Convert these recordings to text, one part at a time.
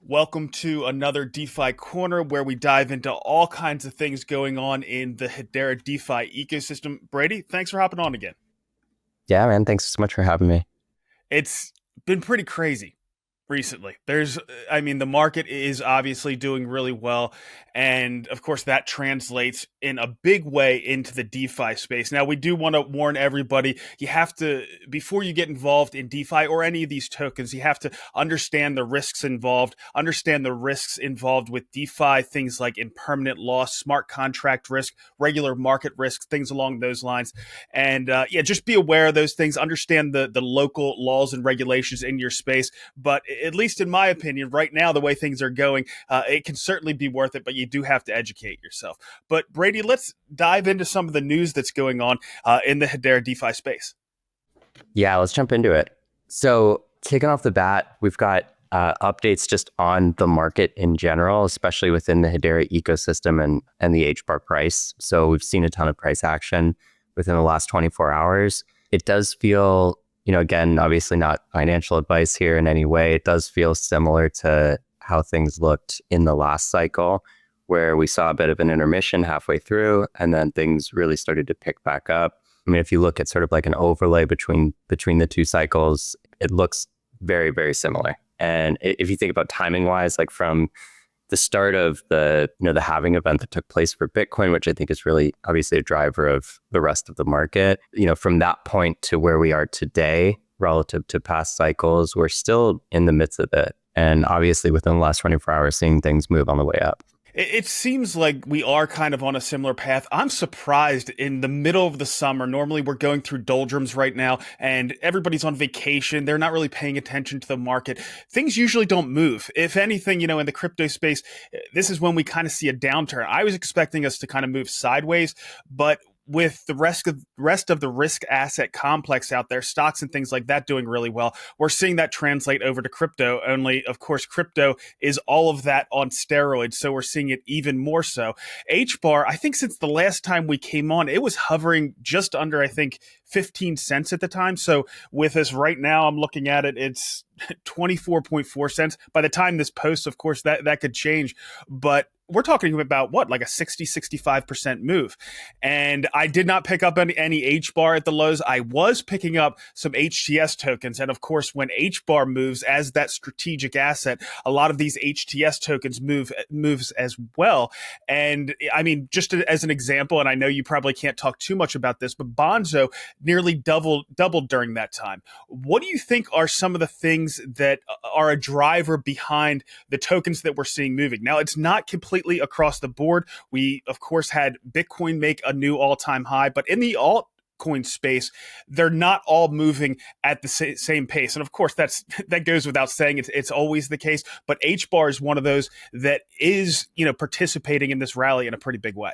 Welcome to another DeFi Corner where we dive into all kinds of things going on in the Hedera DeFi ecosystem. Brady, thanks for hopping on again. Yeah, man. Thanks so much for having me. It's been pretty crazy recently. The market is obviously doing really well. And of course, that translates in a big way into the DeFi space. Now, we do want to warn everybody you have to, before you get involved in DeFi or any of these tokens, you have to understand the risks involved, understand the risks involved with DeFi, things like impermanent loss, smart contract risk, regular market risks, things along those lines. And just be aware of those things, understand the local laws and regulations in your space. But at least in my opinion, right now, the way things are going, it can certainly be worth it, but you do have to educate yourself. But Brady, let's dive into some of the news that's going on in the Hedera DeFi space. Yeah, let's jump into it. So kicking off the bat, we've got updates just on the market in general, especially within the Hedera ecosystem and the HBAR price. So we've seen a ton of price action within the last 24 hours. It does feel, again, obviously not financial advice here in any way. It does feel similar to how things looked in the last cycle, where we saw a bit of an intermission halfway through, and then things really started to pick back up. I mean, if you look at sort of like an overlay between the two cycles, it looks very, very similar. And if you think about timing wise, like from the start of the halving event that took place for Bitcoin, which I think is really obviously a driver of the rest of the market, from that point to where we are today relative to past cycles, we're still in the midst of it. And obviously within the last 24 hours, seeing things move on the way up. It seems like we are kind of on a similar path. I'm surprised in the middle of the summer. Normally we're going through doldrums right now and everybody's on vacation. They're not really paying attention to the market. Things usually don't move. If anything, in the crypto space, this is when we kind of see a downturn. I was expecting us to kind of move sideways, but with the rest of the risk asset complex out there, stocks and things like that doing really well, we're seeing that translate over to crypto. Only, of course, crypto is all of that on steroids, so we're seeing it even more so. HBAR, I think since the last time we came on, it was hovering just under, I think, 15 cents at the time. So with us right now, I'm looking at it, it's 24.4 cents. By the time this posts, of course, that could change. But we're talking about what, like a 65% move. And I did not pick up any HBAR at the lows. I was picking up some HTS tokens. And of course, when HBAR moves as that strategic asset, a lot of these HTS tokens moves as well. And I mean, just as an example, and I know you probably can't talk too much about this, but Bonzo nearly doubled during that time. What do you think are some of the things that are a driver behind the tokens that we're seeing moving? Now, it's not completely across the board. We, of course, had Bitcoin make a new all-time high, but in the altcoin space, they're not all moving at the same pace. And of course, that goes without saying. It's always the case. But HBAR is one of those that is, participating in this rally in a pretty big way.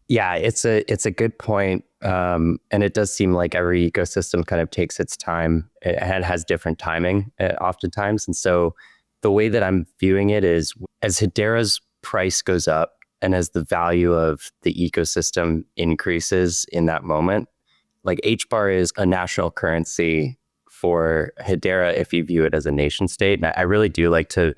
Yeah, it's a good point. And it does seem like every ecosystem kind of takes its time and has different timing oftentimes. And so the way that I'm viewing it is, as Hedera's price goes up and as the value of the ecosystem increases in that moment, like HBAR is a national currency for Hedera if you view it as a nation state. And I really do like to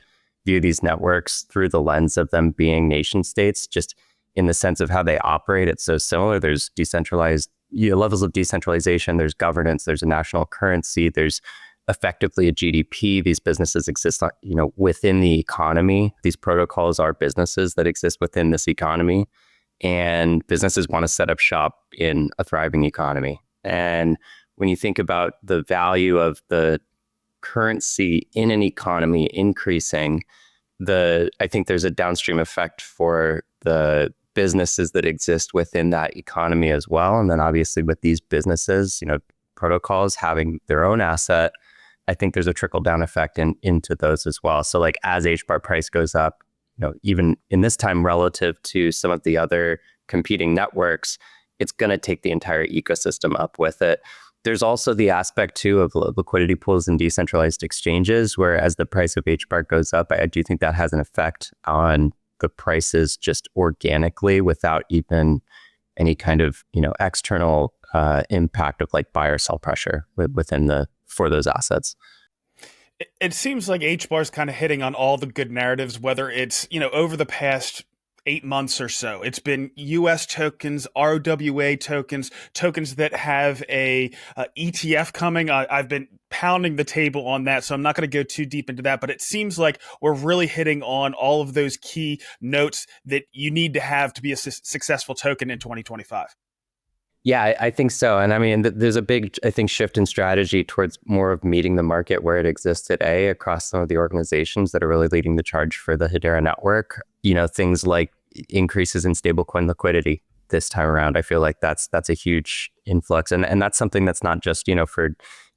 view these networks through the lens of them being nation states, just in the sense of how they operate. It's so similar. There's decentralized levels of decentralization. There's governance. There's a national currency. There's effectively a GDP. These businesses exist, within the economy. These protocols are businesses that exist within this economy, and businesses want to set up shop in a thriving economy. And when you think about the value of the currency in an economy increasing, I think there's a downstream effect for the businesses that exist within that economy as well. And then obviously with these businesses, protocols having their own asset, I think there's a trickle down effect into those as well. So like as HBAR price goes up, even in this time relative to some of the other competing networks, it's going to take the entire ecosystem up with it. There's also the aspect too of liquidity pools and decentralized exchanges, where as the price of HBAR goes up, I do think that has an effect on the prices just organically without even any kind of, external impact of like buy or sell pressure for those assets. It seems like HBAR is kind of hitting on all the good narratives, whether it's, over the past 8 months or so. It's been US tokens, ROWA tokens, tokens that have a ETF coming. I've been pounding the table on that, so I'm not going to go too deep into that, but it seems like we're really hitting on all of those key notes that you need to have to be a successful token in 2025. Yeah, I think so. And I mean, there's a big, I think, shift in strategy towards more of meeting the market where it exists today across some of the organizations that are really leading the charge for the Hedera network. Things like increases in stablecoin liquidity this time around. I feel like that's a huge influx. And that's something that's not just, for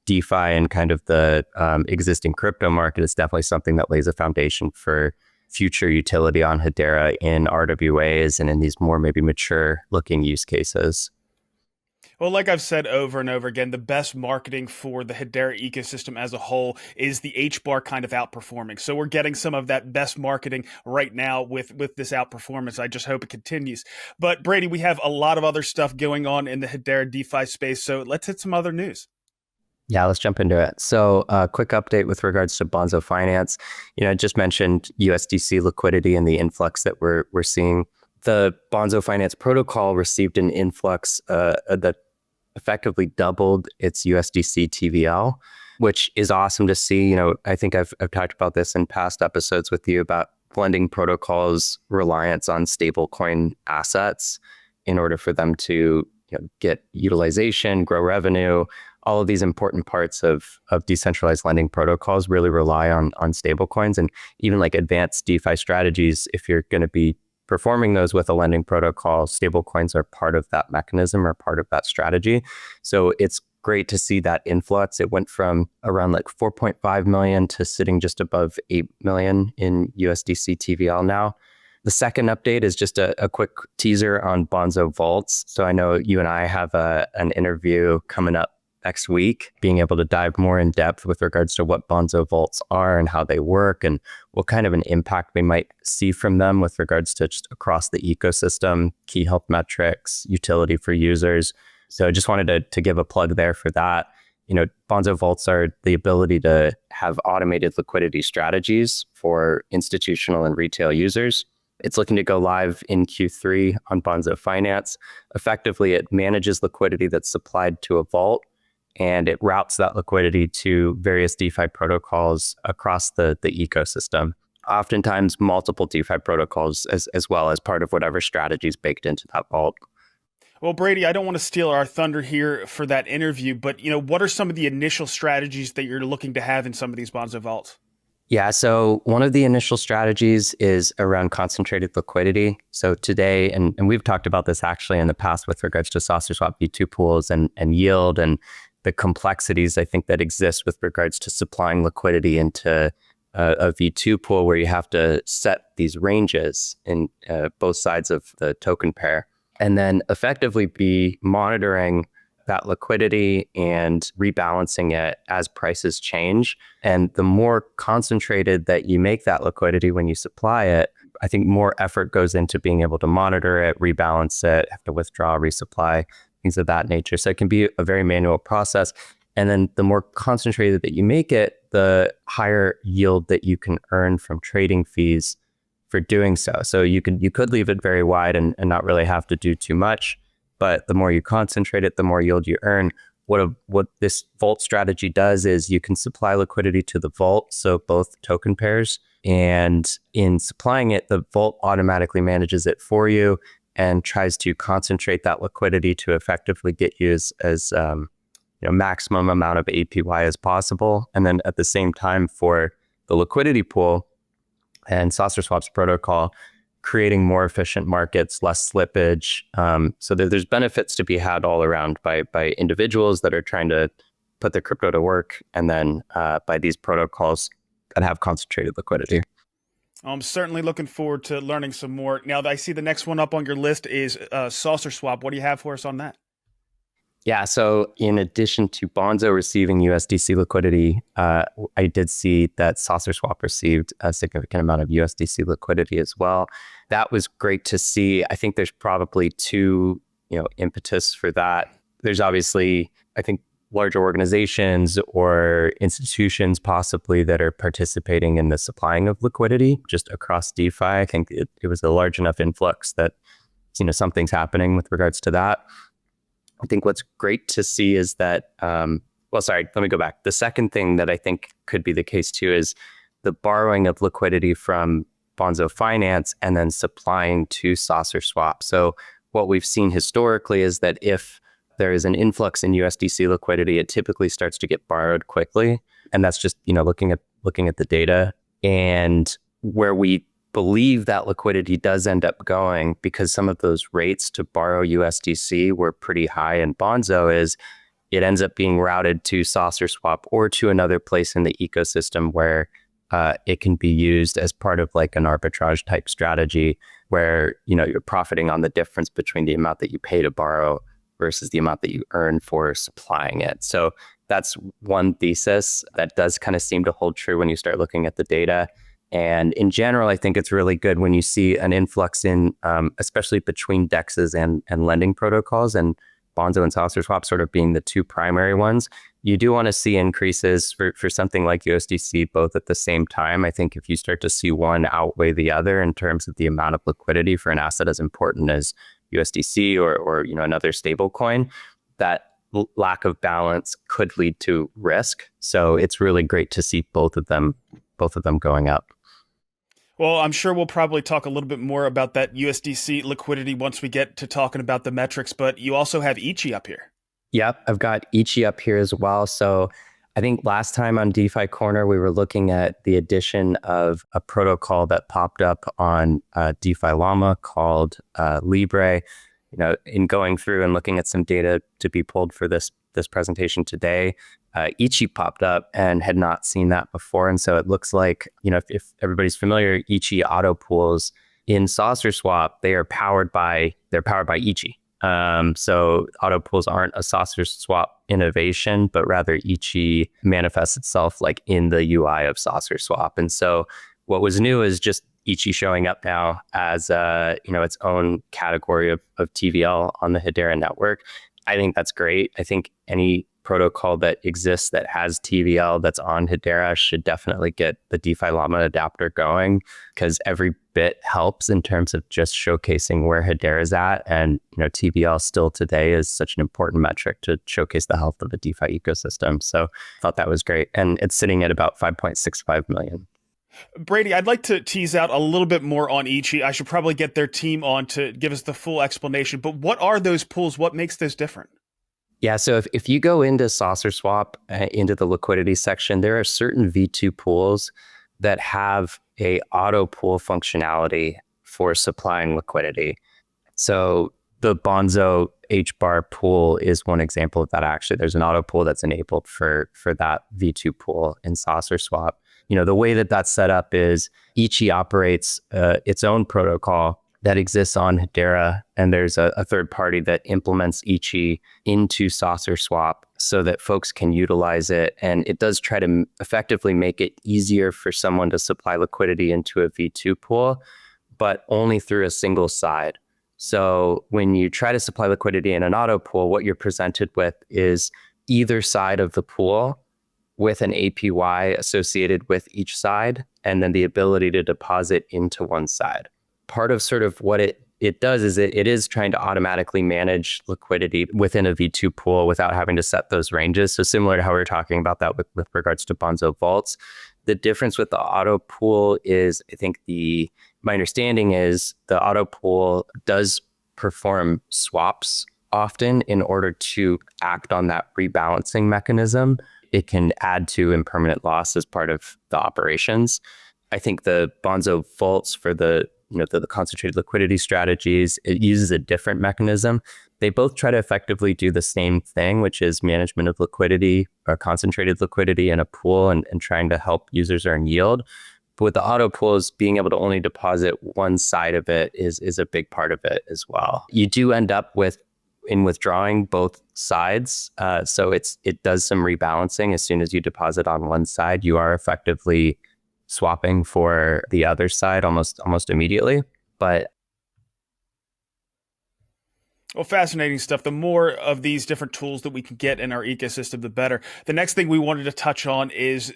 DeFi and kind of the existing crypto market. It's definitely something that lays a foundation for future utility on Hedera in RWAs and in these more maybe mature looking use cases. Well, like I've said over and over again, the best marketing for the Hedera ecosystem as a whole is the HBAR kind of outperforming. So we're getting some of that best marketing right now with this outperformance. I just hope it continues. But Brady, we have a lot of other stuff going on in the Hedera DeFi space. So let's hit some other news. Yeah, let's jump into it. So quick update with regards to Bonzo Finance. I just mentioned USDC liquidity and the influx that we're seeing. The Bonzo Finance protocol received an influx that effectively doubled its USDC TVL, which is awesome to see. I think I've talked about this in past episodes with you about blending protocols' reliance on stablecoin assets in order for them to get utilization, grow revenue. All of these important parts of decentralized lending protocols really rely on stablecoins, and even like advanced DeFi strategies. If you're going to be performing those with a lending protocol, stablecoins are part of that mechanism or part of that strategy. So it's great to see that influx. It went from around like 4.5 million to sitting just above 8 million in USDC TVL now. The second update is just a quick teaser on Bonzo Vaults. So I know you and I have an interview coming up next week, being able to dive more in depth with regards to what Bonzo Vaults are and how they work and what kind of an impact we might see from them with regards to just across the ecosystem, key health metrics, utility for users. So I just wanted to give a plug there for that. Bonzo Vaults are the ability to have automated liquidity strategies for institutional and retail users. It's looking to go live in Q3 on Bonzo Finance. Effectively, it manages liquidity that's supplied to a vault, and it routes that liquidity to various DeFi protocols across the ecosystem. Oftentimes multiple DeFi protocols as well as part of whatever strategy is baked into that vault. Well, Brady, I don't want to steal our thunder here for that interview, but what are some of the initial strategies that you're looking to have in some of these Bonzo Vaults? Yeah, so one of the initial strategies is around concentrated liquidity. So today, and we've talked about this actually in the past with regards to SaucerSwap V2 pools and yield and the complexities I think that exist with regards to supplying liquidity into a V2 pool where you have to set these ranges in both sides of the token pair and then effectively be monitoring that liquidity and rebalancing it as prices change. And the more concentrated that you make that liquidity when you supply it, I think more effort goes into being able to monitor it, rebalance it, have to withdraw, resupply, things of that nature. So it can be a very manual process. And then the more concentrated that you make it, the higher yield that you can earn from trading fees for doing so. So you could leave it very wide and not really have to do too much. But the more you concentrate it, the more yield you earn. What this vault strategy does is you can supply liquidity to the vault, so both token pairs. And in supplying it, the vault automatically manages it for you and tries to concentrate that liquidity to effectively get you as maximum amount of APY as possible. And then at the same time for the liquidity pool and SaucerSwap's protocol, creating more efficient markets, less slippage. So there's benefits to be had all around by individuals that are trying to put their crypto to work, and then by these protocols that have concentrated liquidity. I'm certainly looking forward to learning some more. Now, I see the next one up on your list is SaucerSwap. What do you have for us on that? Yeah, so in addition to Bonzo receiving USDC liquidity, I did see that SaucerSwap received a significant amount of USDC liquidity as well. That was great to see. I think there's probably two, impetus for that. There's obviously, I think larger organizations or institutions possibly that are participating in the supplying of liquidity just across DeFi. I think it was a large enough influx that, something's happening with regards to that. I think what's great to see is that, let me go back. The second thing that I think could be the case too is the borrowing of liquidity from Bonzo Finance and then supplying to SaucerSwap. So what we've seen historically is that if there is an influx in USDC liquidity, it typically starts to get borrowed quickly. And that's just, looking at the data. And where we believe that liquidity does end up going, because some of those rates to borrow USDC were pretty high in Bonzo, is it ends up being routed to SaucerSwap or to another place in the ecosystem where it can be used as part of like an arbitrage type strategy where, you're profiting on the difference between the amount that you pay to borrow versus the amount that you earn for supplying it. So that's one thesis that does kind of seem to hold true when you start looking at the data. And in general, I think it's really good when you see an influx in, especially between DEXs and lending protocols, and Bonzo and SaucerSwap sort of being the two primary ones. You do want to see increases for something like USDC both at the same time. I think if you start to see one outweigh the other in terms of the amount of liquidity for an asset as important as USDC or another stable coin, that lack of balance could lead to risk. So it's really great to see both of them going up. Well, I'm sure we'll probably talk a little bit more about that USDC liquidity once we get to talking about the metrics, but you also have Ichi up here. Yep, I've got Ichi up here as well. So I think last time on DeFi Corner, we were looking at the addition of a protocol that popped up on DeFi Llama called Libre. In going through and looking at some data to be pulled for this presentation today, Ichi popped up and had not seen that before. And so it looks like, if everybody's familiar, Ichi auto pools in SaucerSwap, they're powered by Ichi. So auto pools aren't a SaucerSwap innovation, but rather Ichi manifests itself like in the UI of SaucerSwap. And so what was new is just Ichi showing up now as its own category of TVL on the Hedera network. I think that's great. I think any protocol that exists that has TVL that's on Hedera should definitely get the DeFi Llama adapter going, because every bit helps in terms of just showcasing where Hedera is at. And TVL still today is such an important metric to showcase the health of the DeFi ecosystem. So I thought that was great. And it's sitting at about 5.65 million. Brady, I'd like to tease out a little bit more on Ichi. I should probably get their team on to give us the full explanation. But what are those pools? What makes this different? Yeah, so if you go into SaucerSwap, into the liquidity section, there are certain V2 pools that have a auto pool functionality for supplying liquidity. So the Bonzo HBAR pool is one example of that. Actually, there's an auto pool that's enabled for that V2 pool in SaucerSwap. The way that that's set up is Ichi operates its own protocol that exists on Hedera, and there's a third party that implements Ichi into SaucerSwap so that folks can utilize it. And it does try to effectively make it easier for someone to supply liquidity into a V2 pool, but only through a single side. So when you try to supply liquidity in an auto pool, what you're presented with is either side of the pool with an APY associated with each side, and then the ability to deposit into one side. Part of sort of what it does is it is trying to automatically manage liquidity within a V2 pool without having to set those ranges. So similar to how we were talking about that with regards to Bonzo vaults. The difference with the auto pool is, I think my understanding is the auto pool does perform swaps often in order to act on that rebalancing mechanism. It can add to impermanent loss as part of the operations. I think the Bonzo vaults for the concentrated liquidity strategies, it uses a different mechanism. They both try to effectively do the same thing, which is management of liquidity or concentrated liquidity in a pool and trying to help users earn yield. But with the auto pools, being able to only deposit one side of it is a big part of it as well. You do end up in withdrawing both sides. So it does some rebalancing. As soon as you deposit on one side, you are effectively swapping for the other side almost immediately. But Well, fascinating stuff. The more of these different tools that we can get in our ecosystem, the better. The next thing we wanted to touch on is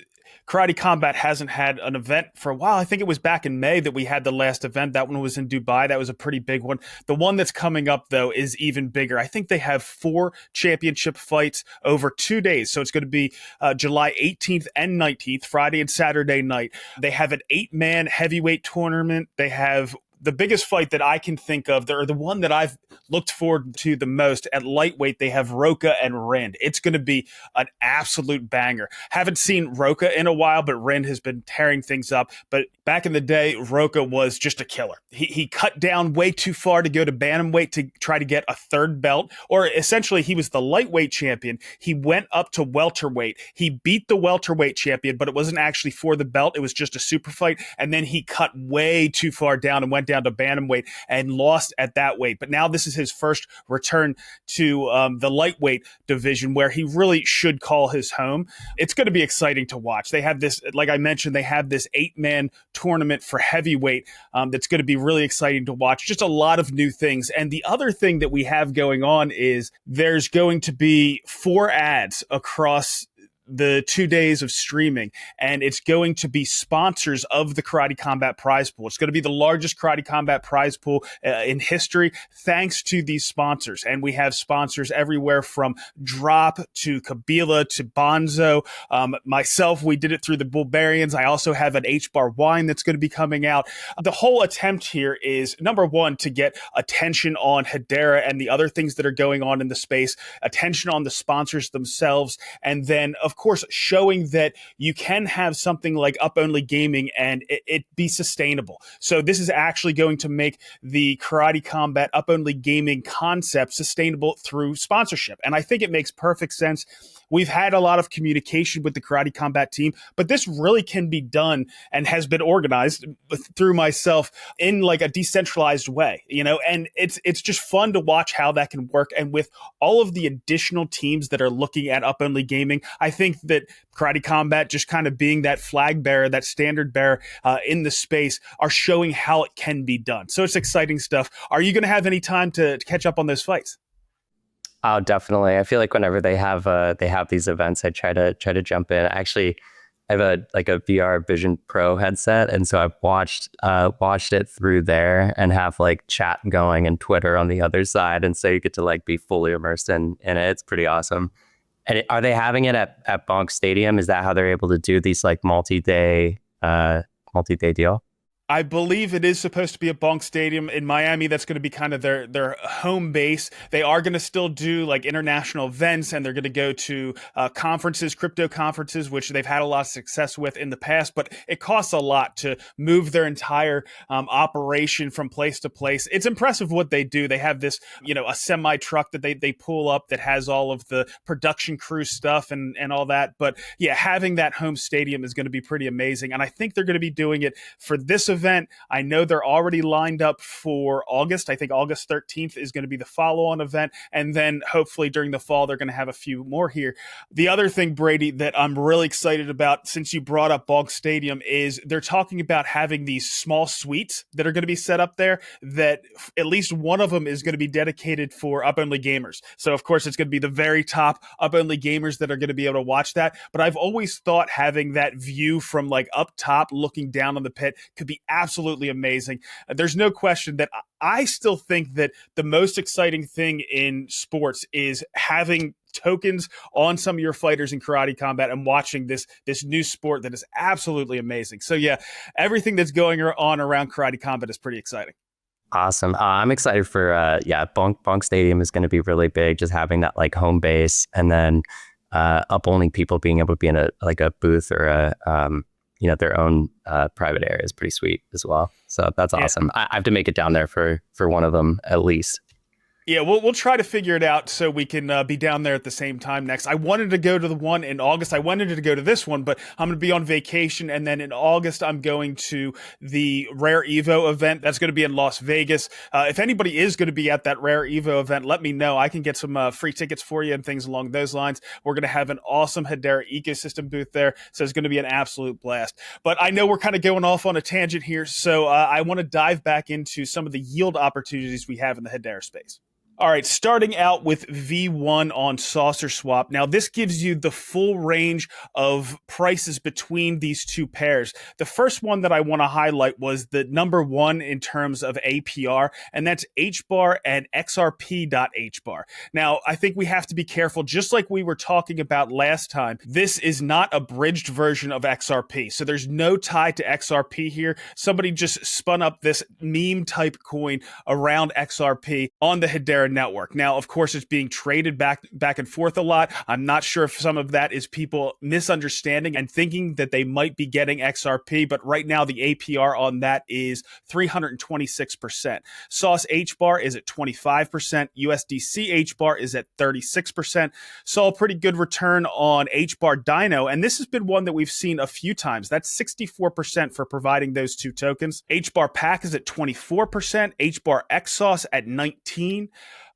Karate Combat hasn't had an event for a while. I think it was back in May that we had the last event. That one was in Dubai. That was a pretty big one. The one that's coming up, though, is even bigger. I think they have 4 championship fights over 2 days. So it's going to be July 18th and 19th, Friday and Saturday night. They have an 8-man heavyweight tournament. They have the biggest fight that I can think of, or the one that I've looked forward to the most at lightweight, they have Roca and Rind. It's going to be an absolute banger. Haven't seen Roca in a while, but Rind has been tearing things up. But back in the day, Roca was just a killer. He cut down way too far to go to bantamweight to try to get a third belt, or essentially he was the lightweight champion. He went up to welterweight. He beat the welterweight champion, but it wasn't actually for the belt. It was just a super fight. And then he cut way too far down and went down to bantamweight and lost at that weight. But now this is his first return to the lightweight division, where he really should call his home. It's going to be exciting to watch. They have this, like I mentioned, they have this 8-man tournament for heavyweight that's going to be really exciting to watch. Just a lot of new things. And the other thing that we have going on is there's going to be 4 ads across the 2 days of streaming, and it's going to be sponsors of the Karate Combat prize pool. It's going to be the largest Karate Combat prize pool in history, thanks to these sponsors. And we have sponsors everywhere from Drop to Kabila to Bonzo. Myself, we did it through the Bulgarians. I also have an HBAR wine that's going to be coming out. The whole attempt here is, number one, to get attention on Hedera and the other things that are going on in the space, attention on the sponsors themselves, and then, of course, showing that you can have something like Up Only Gaming and it be sustainable. So this is actually going to make the Karate Combat Up Only Gaming concept sustainable through sponsorship. And I think it makes perfect sense. We've had a lot of communication with the Karate Combat team, but this really can be done and has been organized through myself in like a decentralized way, and it's just fun to watch how that can work. And with all of the additional teams that are looking at Up Only Gaming, I think that Karate Combat, just kind of being that flag bearer, that standard bearer in the space, are showing how it can be done. So it's exciting stuff. Are you going to have any time to catch up on those fights? Oh, definitely. I feel like whenever they have these events, I try to jump in. Actually, I have a VR Vision Pro headset, and so I've watched it through there and have like chat going and Twitter on the other side, and so you get to like be fully immersed in it. It's pretty awesome. And are they having it at Bonk Stadium? Is that how they're able to do these like multi-day deal? I believe it is supposed to be a Bonk Stadium in Miami. That's going to be kind of their home base. They are going to still do like international events, and they're going to go to conferences, crypto conferences, which they've had a lot of success with in the past. But it costs a lot to move their entire operation from place to place. It's impressive what they do. They have this, a semi truck that they pull up that has all of the production crew stuff and all that. But yeah, having that home stadium is going to be pretty amazing. And I think they're going to be doing it for this event. I know they're already lined up for August. I think August 13th is going to be the follow-on event. And then hopefully during the fall, they're going to have a few more here. The other thing, Brady, that I'm really excited about, since you brought up Bonk Stadium, is they're talking about having these small suites that are going to be set up there, that at least one of them is going to be dedicated for Up Only gamers. So of course, it's going to be the very top Up Only gamers that are going to be able to watch that. But I've always thought having that view from like up top looking down on the pit could be absolutely amazing. There's no question that I still think that the most exciting thing in sports is having tokens on some of your fighters in Karate Combat and watching this new sport that is absolutely amazing. So yeah, everything that's going on around Karate Combat is pretty exciting. Awesome. I'm excited for Bonk Stadium is going to be really big, just having that like home base, and then Up Only people being able to be in a booth or their own private area is pretty sweet as well. So that's awesome. Yeah. I have to make it down there for one of them at least. Yeah, we'll try to figure it out so we can be down there at the same time next. I wanted to go to the one in August. I wanted to go to this one, but I'm going to be on vacation. And then in August, I'm going to the Rare Evo event. That's going to be in Las Vegas. If anybody is going to be at that Rare Evo event, let me know. I can get some free tickets for you and things along those lines. We're going to have an awesome Hedera ecosystem booth there. So it's going to be an absolute blast. But I know we're kind of going off on a tangent here. So I want to dive back into some of the yield opportunities we have in the Hedera space. All right, starting out with V1 on SaucerSwap. Now, this gives you the full range of prices between these two pairs. The first one that I want to highlight was the number one in terms of APR, and that's HBAR and XRP.HBAR. Now, I think we have to be careful, just like we were talking about last time. This is not a bridged version of XRP, so there's no tie to XRP here. Somebody just spun up this meme type coin around XRP on the Hedera network. Now, of course, it's being traded back and forth a lot. I'm not sure if some of that is people misunderstanding and thinking that they might be getting XRP, but right now the APR on that is 326%. Sauce HBAR is at 25%. USDC HBAR is at 36%. Saw a pretty good return on HBAR Dino, and this has been one that we've seen a few times. That's 64% for providing those two tokens. HBAR Pack is at 24%. HBAR XSauce at 19%.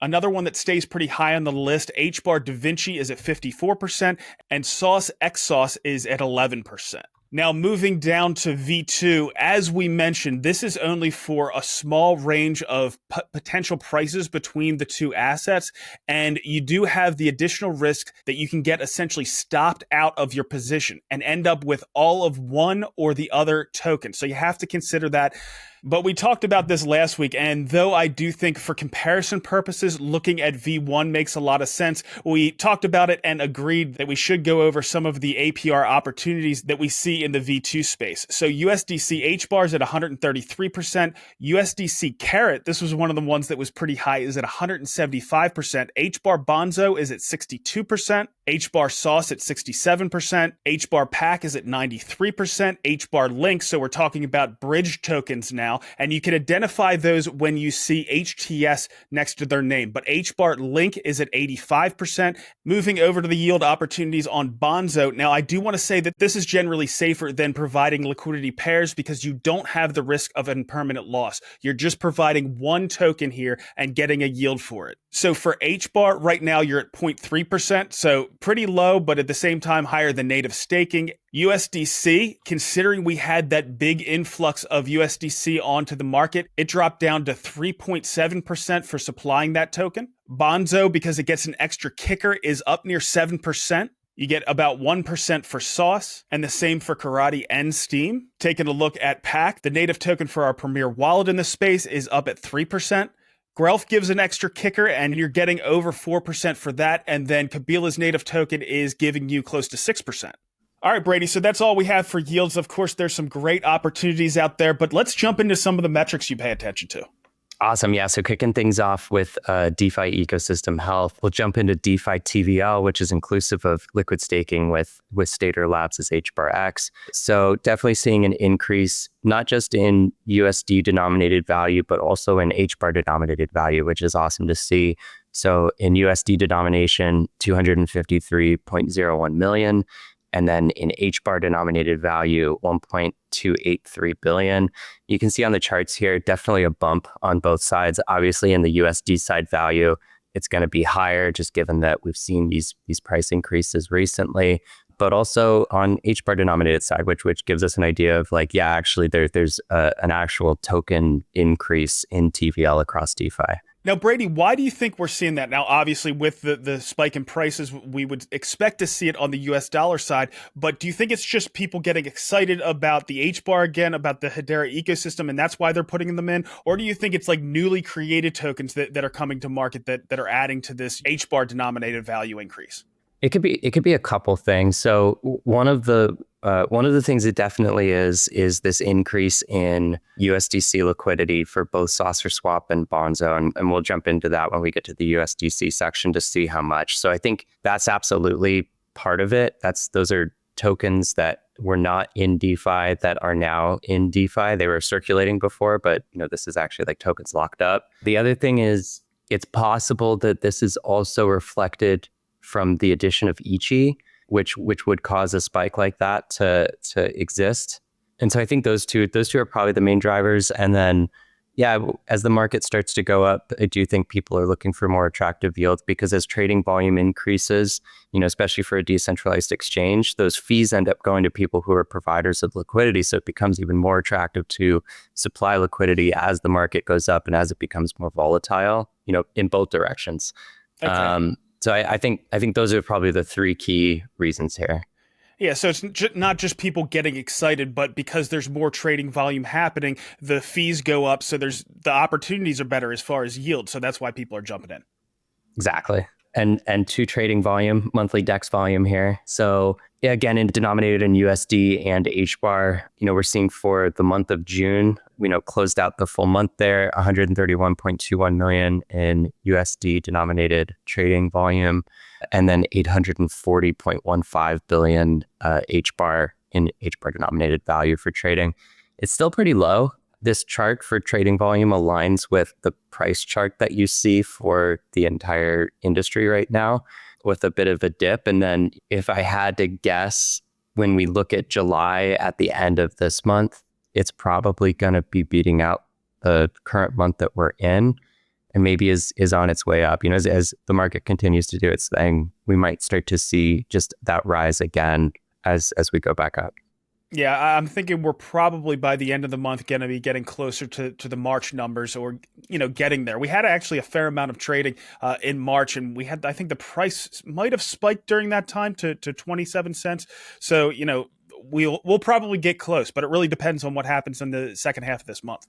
Another one that stays pretty high on the list, HBAR DaVinci, is at 54%, and Sauce XSauce is at 11%. Now, moving down to V2, as we mentioned, this is only for a small range of potential prices between the two assets, and you do have the additional risk that you can get essentially stopped out of your position and end up with all of one or the other token. So you have to consider that. But we talked about this last week, and though I do think for comparison purposes, looking at V1 makes a lot of sense, we talked about it and agreed that we should go over some of the APR opportunities that we see in the V2 space. So USDC HBAR is at 133%. USDC Carat, this was one of the ones that was pretty high, is at 175%. HBAR Bonzo is at 62%. HBAR Sauce at 67%. HBAR Pack is at 93%. HBAR Link, so we're talking about bridge tokens now, and you can identify those when you see HTS next to their name. But HBAR Link is at 85%. Moving over to the yield opportunities on Bonzo. Now, I do want to say that this is generally safer than providing liquidity pairs because you don't have the risk of impermanent loss. You're just providing one token here and getting a yield for it. So for HBAR, right now you're at 0.3%, so pretty low, but at the same time higher than native staking. USDC, considering we had that big influx of USDC onto the market, it dropped down to 3.7% for supplying that token. Bonzo, because it gets an extra kicker, is up near 7%. You get about 1% for Sauce, and the same for Karate and Steam. Taking a look at Pack, the native token for our premier wallet in this space is up at 3%. Grelf gives an extra kicker, and you're getting over 4% for that, and then Kabila's native token is giving you close to 6%. All right, Brady, so that's all we have for yields. Of course, there's some great opportunities out there, but let's jump into some of the metrics you pay attention to. Awesome. Yeah. So kicking things off with DeFi ecosystem health, we'll jump into DeFi TVL, which is inclusive of liquid staking with Stater Labs' HBAR. So definitely seeing an increase, not just in USD denominated value, but also in HBAR denominated value, which is awesome to see. So in USD denomination, 253.01 million. And then in HBAR denominated value, 1.283 billion. You can see on the charts here, definitely a bump on both sides. Obviously, in the USD side value, it's going to be higher, just given that we've seen these price increases recently. But also on HBAR denominated side, which gives us an idea of like, yeah, actually there's an actual token increase in TVL across DeFi. Now, Brady, why do you think we're seeing that? Now, obviously, with the spike in prices, we would expect to see it on the US dollar side, but do you think it's just people getting excited about the HBAR again, about the Hedera ecosystem, and that's why they're putting them in? Or do you think it's like newly created tokens that are coming to market that are adding to this HBAR denominated value increase? It could be a couple things. So one of the things it definitely is this increase in USDC liquidity for both SaucerSwap and Bonzo, and we'll jump into that when we get to the USDC section to see how much. So I think that's absolutely part of it. Those are tokens that were not in DeFi that are now in DeFi. They were circulating before, but this is actually like tokens locked up. The other thing is it's possible that this is also reflected from the addition of Ichi, which would cause a spike like that to exist. And so I think those two are probably the main drivers. And then, yeah, as the market starts to go up, I do think people are looking for more attractive yields because as trading volume increases, especially for a decentralized exchange, those fees end up going to people who are providers of liquidity. So it becomes even more attractive to supply liquidity as the market goes up and as it becomes more volatile. in both directions. Okay. So I think those are probably the three key reasons here. Yeah, so it's not just people getting excited, but because there's more trading volume happening, the fees go up, so the opportunities are better as far as yield. So that's why people are jumping in. Exactly. And two trading volume, monthly DEX volume here. So yeah, again, denominated in USD and HBAR, we're seeing for the month of June, closed out the full month there, 131.21 million in USD denominated trading volume, and then 840.15 billion HBAR in HBAR denominated value for trading. It's still pretty low. This chart for trading volume aligns with the price chart that you see for the entire industry right now, with a bit of a dip. And then if I had to guess, when we look at July at the end of this month, it's probably going to be beating out the current month that we're in, and maybe is on its way up. As the market continues to do its thing, we might start to see just that rise again as we go back up. Yeah, I'm thinking we're probably by the end of the month going to be getting closer to the March numbers, or getting there. We had actually a fair amount of trading in March, and I think the price might have spiked during that time to 27 cents. So we'll probably get close, but it really depends on what happens in the second half of this month.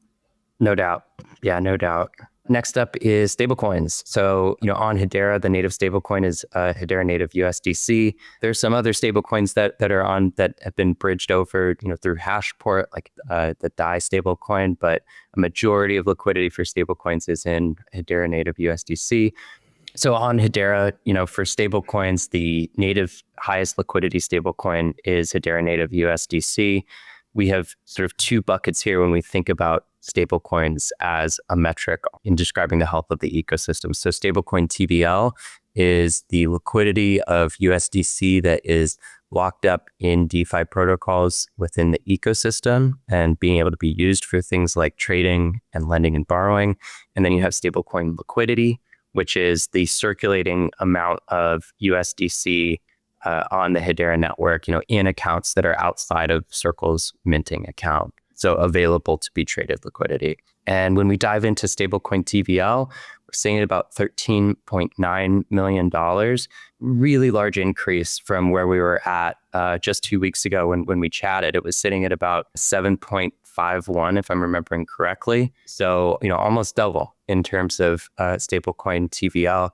No doubt. Yeah, no doubt. Next up is stablecoins. So, on Hedera, the native stablecoin is Hedera native USDC. There's some other stablecoins that are on that have been bridged over, through Hashport, like the DAI stablecoin, but a majority of liquidity for stablecoins is in Hedera native USDC. So on Hedera, for stablecoins, the native highest liquidity stablecoin is Hedera native USDC. We have sort of two buckets here when we think about stablecoins as a metric in describing the health of the ecosystem. So stablecoin TVL is the liquidity of USDC that is locked up in DeFi protocols within the ecosystem and being able to be used for things like trading and lending and borrowing. And then you have stablecoin liquidity, which is the circulating amount of USDC on the Hedera network, in accounts that are outside of Circle's minting account. So available to be traded liquidity. And when we dive into stablecoin TVL, we're seeing about $13.9 million, really large increase from where we were at just 2 weeks ago when we chatted. It was sitting at about 7.51, if I'm remembering correctly. So, almost double in terms of stablecoin TVL.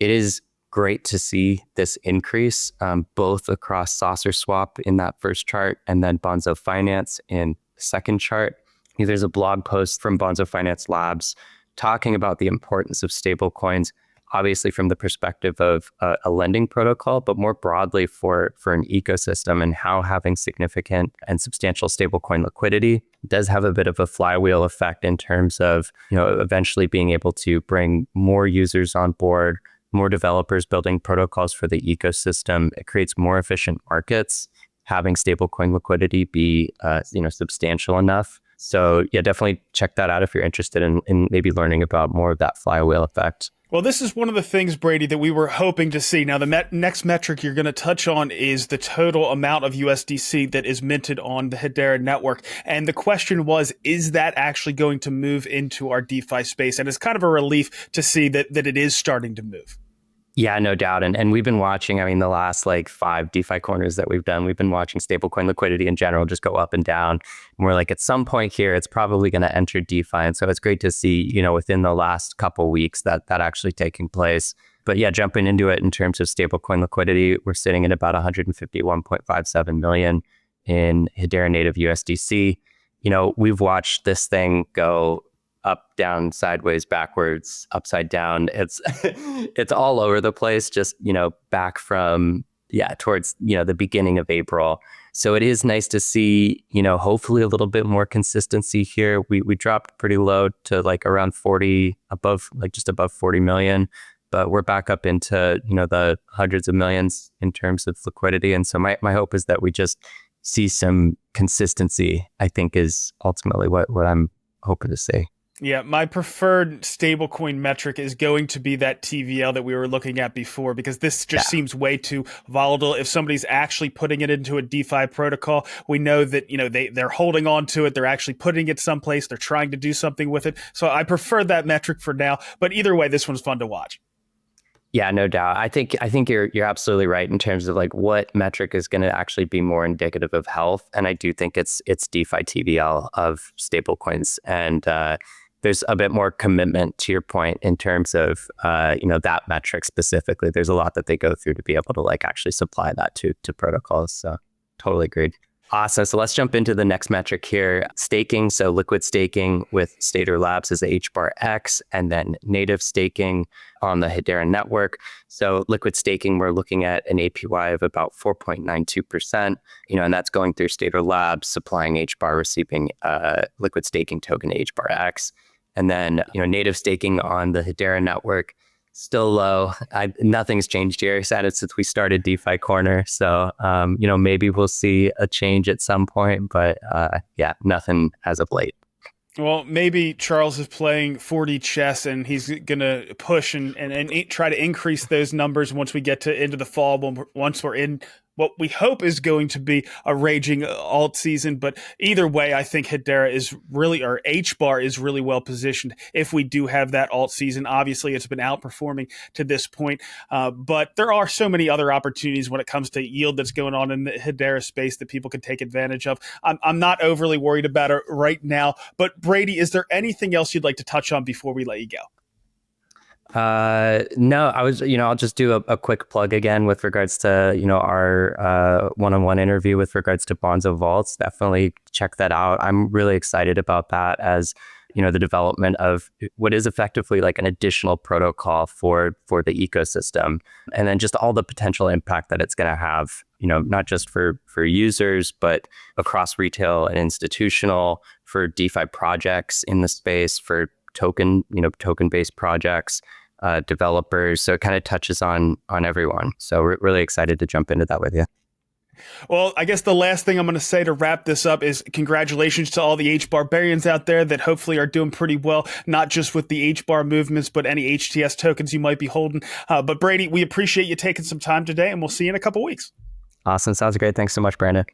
It is great to see this increase, both across SaucerSwap in that first chart and then Bonzo Finance in the second chart. There's a blog post from Bonzo Finance Labs talking about the importance of stablecoins, obviously from the perspective of a lending protocol, but more broadly for an ecosystem, and how having significant and substantial stablecoin liquidity does have a bit of a flywheel effect in terms of, eventually being able to bring more users on board, more developers building protocols for the ecosystem. It creates more efficient markets, having stablecoin liquidity be substantial enough. So yeah, definitely check that out if you're interested in maybe learning about more of that flywheel effect. Well, this is one of the things, Brady, that we were hoping to see. Now, the next metric you're going to touch on is the total amount of USDC that is minted on the Hedera network. And the question was, is that actually going to move into our DeFi space? And it's kind of a relief to see that it is starting to move. Yeah, no doubt. And we've been watching, the last 5 DeFi corners that we've done, we've been watching stablecoin liquidity in general just go up and down. And we're like, at some point here, it's probably going to enter DeFi. And so it's great to see, within the last couple weeks that actually taking place. But yeah, jumping into it in terms of stablecoin liquidity, we're sitting at about 151.57 million in Hedera native USDC. We've watched this thing go up, down, sideways, backwards, upside down. It's it's all over the place, just, back from, towards, the beginning of April. So it is nice to see, hopefully a little bit more consistency here. We dropped pretty low to around 40, just above 40 million, but we're back up into, the hundreds of millions in terms of liquidity. And so my hope is that we just see some consistency, I think, is ultimately what I'm hoping to see. Yeah, my preferred stablecoin metric is going to be that TVL that we were looking at before, because this just Yeah. seems way too volatile. If somebody's actually putting it into a DeFi protocol, we know that, they're holding on to it. They're actually putting it someplace. They're trying to do something with it. So I prefer that metric for now. But either way, this one's fun to watch. Yeah, no doubt. I think you're absolutely right in terms of like what metric is going to actually be more indicative of health, and I do think it's DeFi TVL of stablecoins, and there's a bit more commitment to your point in terms of that metric specifically. There's a lot that they go through to be able to like actually supply that to protocols. So totally agreed. Awesome. So let's jump into the next metric here. Staking. So liquid staking with Stater Labs is HBAR X, and then native staking on the Hedera network. So liquid staking, we're looking at an APY of about 4.92%, and that's going through Stater Labs, supplying HBAR, receiving liquid staking token HBAR X. And then, native staking on the Hedera network, still low. Nothing's changed here since we started DeFi Corner. So, maybe we'll see a change at some point, but yeah, nothing as of late. Well, maybe Charles is playing 4D chess and he's going to push and try to increase those numbers once we get to into the fall, once we're in what we hope is going to be a raging alt season. But either way, I think Hedera is really, or HBAR is really well positioned if we do have that alt season. Obviously, it's been outperforming to this point, but there are so many other opportunities when it comes to yield that's going on in the Hedera space that people can take advantage of. I'm not overly worried about it right now, but Brady, is there anything else you'd like to touch on before we let you go? No, I'll just do a quick plug again with regards to, our one-on-one interview with regards to Bonzo Vaults. Definitely check that out. I'm really excited about that as, the development of what is effectively like an additional protocol for the ecosystem. And then just all the potential impact that it's going to have, not just for users, but across retail and institutional, for DeFi projects in the space, for token-based projects, developers. So it kind of touches on everyone. So we're really excited to jump into that with you. Well, I guess the last thing I'm going to say to wrap this up is congratulations to all the HBARbarians out there that hopefully are doing pretty well, not just with the HBAR movements, but any HTS tokens you might be holding. But Brady, we appreciate you taking some time today, and we'll see you in a couple weeks. Awesome. Sounds great. Thanks so much, Brandon.